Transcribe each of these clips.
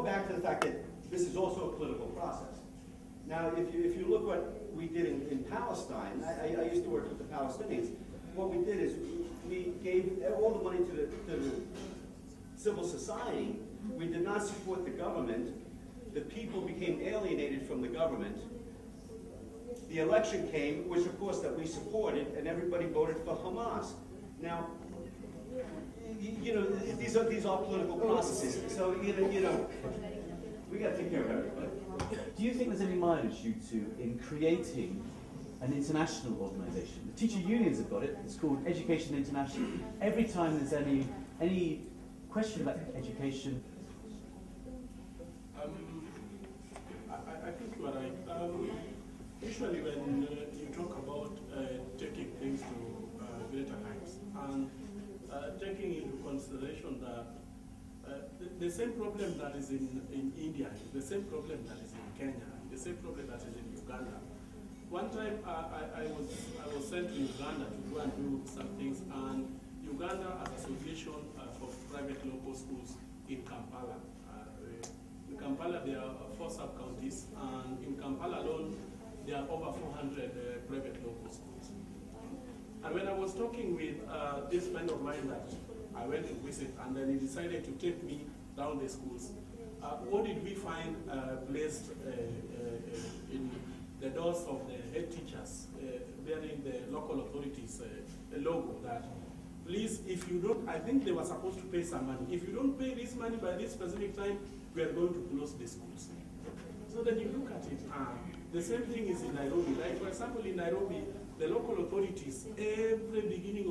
go back to the fact that this is also a political process. Now, if you look what we did in Palestine, I used to work with the Palestinians. What we did is we gave all the money to the civil society. We did not support the government. The people became alienated from the government. The election came, which of course that we supported, and everybody voted for Hamas. Now, you know, these are political processes. So you know, we got to take care of everybody. Do you think there's any mileage due to in creating an international organisation? The teacher unions have got it. It's called Education International. Every time there's any question about education. I think you are right. Usually when you talk about taking things to greater heights and taking into consideration that the same problem that is in India, the same problem that is in Kenya, the same problem that is in Uganda. One time I was sent to Uganda to go and do some things, and Uganda has association for private local schools in Kampala. In Kampala there are 4 sub-counties, and in Kampala alone there are over 400 private local schools. And when I was talking with this friend of mine that I went to visit, and then he decided to take me down the schools, what did we find placed in the doors of the head teachers, bearing the local authorities logo that, please, if you don't, I think they were supposed to pay some money. If you don't pay this money by this specific time, we are going to close the schools. So then you look at it, the same thing is in Nairobi. Like for example, in Nairobi, the local authorities, every beginning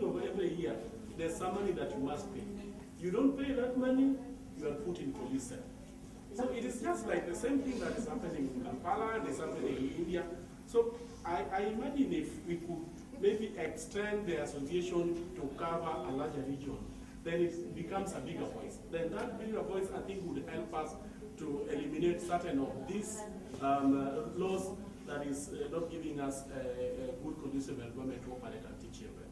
of every year, there's some money that you must pay. You don't pay that money, you are put in police cell. So it is just like the same thing that is happening in Kampala, it's happening in India. So I imagine if we could maybe extend the association to cover a larger region, then it becomes a bigger voice. Then that bigger voice, I think, would help us to eliminate certain of these laws that is not giving us a good conducive environment to operate and teach children.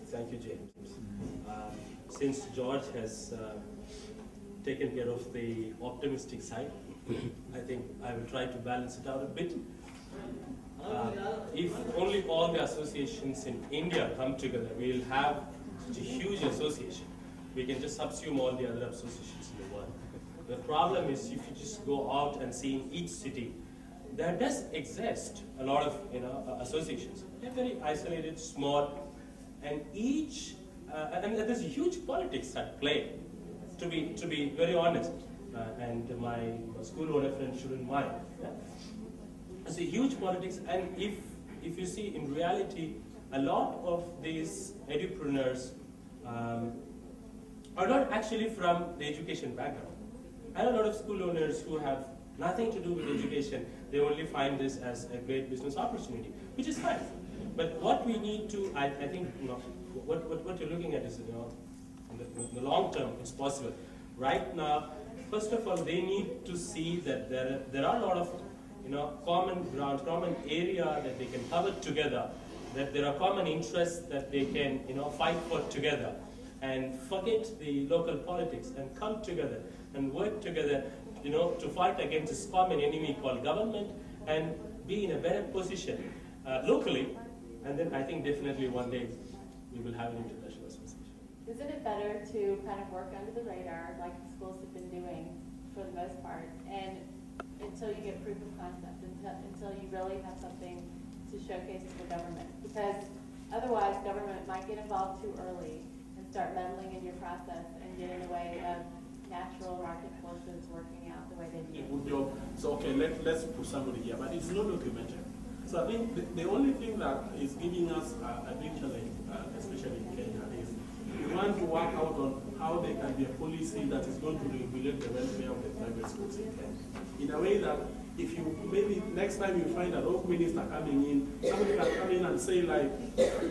Thank you, James. Since George has taken care of the optimistic side, I think I will try to balance it out a bit. If only all the associations in India come together, we will have such a huge association. We can just subsume all the other associations in the world. The problem is if you just go out and see in each city, there does exist a lot of associations. They're very isolated, small, and each and there's a huge politics at play. To be very honest, and my school owner friend shouldn't mind. Yeah? It's a huge politics, and if you see in reality, a lot of these edupreneurs are not actually from the education background. And a lot of school owners who have nothing to do with education, they only find this as a great business opportunity, which is fine. But what we need to, I think, what you're looking at is, in the long term, it's possible. Right now, first of all, they need to see that there are a lot of, common ground, common area that they can cover together, that there are common interests that they can, fight for together, and forget the local politics and come together and work together, to fight against this common enemy called government and be in a better position locally. And then I think definitely one day we will have an international association. Isn't it better to kind of work under the radar, like the schools have been doing for the most part, and until you get proof of concept, until you really have something to showcase to the government? Because otherwise, government might get involved too early and start meddling in your process and get in the way of natural market forces working out the way they do. Good job. So okay, let's put somebody here, but it's not documented. So I think the only thing that is giving us a big challenge, especially in Kenya, is we want to work out on how there can be a policy that is going to regulate the welfare of the private schools in Kenya. In a way that if you, maybe next time you find a local minister coming in, somebody can come in and say like,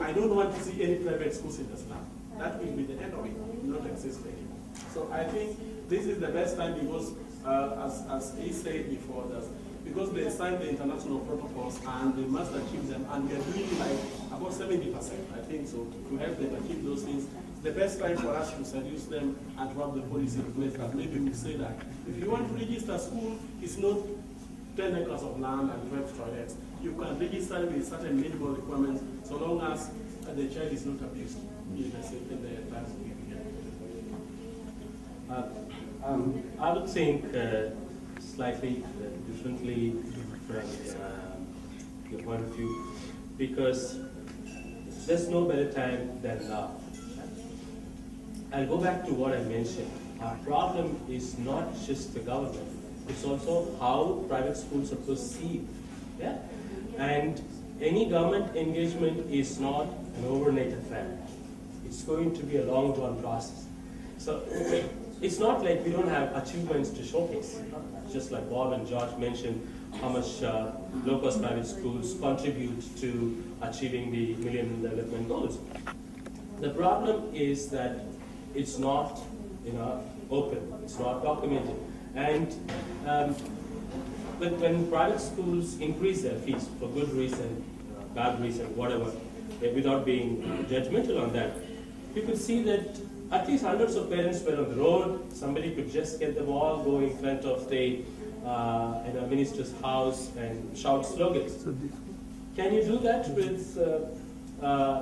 I don't want to see any private schools in the slum. That will be the end of it, not exist anymore. So I think this is the best time because, as he said before, that because they signed the international protocols and they must achieve them, and they're doing like about 70%, I think, so to help them achieve those things. the best time for us to seduce them and to have the policy in place that maybe we say that if you want to register school, it's not 10 acres of land and 12 toilets. You can register with certain minimal requirements so long as the child is not abused in the time I would think slightly differently from your point of view, because there's no better time than now. I'll go back to what I mentioned. Our problem is not just the government, it's also how private schools are perceived. Yeah? And any government engagement is not an overnight affair. It's going to be a long-drawn process. So it's not like we don't have achievements to showcase. Just like Bob and George mentioned, how much low-cost private schools contribute to achieving the Millennium Development Goals. The problem is that it's not, open. It's not documented. And but when private schools increase their fees for good reason, bad reason, whatever, without being judgmental on that, you could see that at least hundreds of parents were on the road. Somebody could just get them all go in front of the minister's house and shout slogans. Can you do that with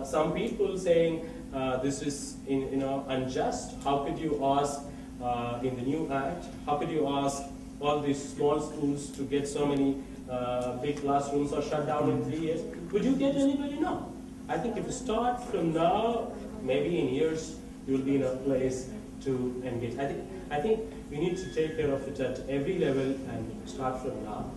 some people saying this is unjust? How could you ask in the new act? How could you ask all these small schools to get so many big classrooms or shut down in 3 years? Would you get anybody? No. I think if you start from now, maybe in years, you will be in a place to engage. I think we need to take care of it at every level and start from now.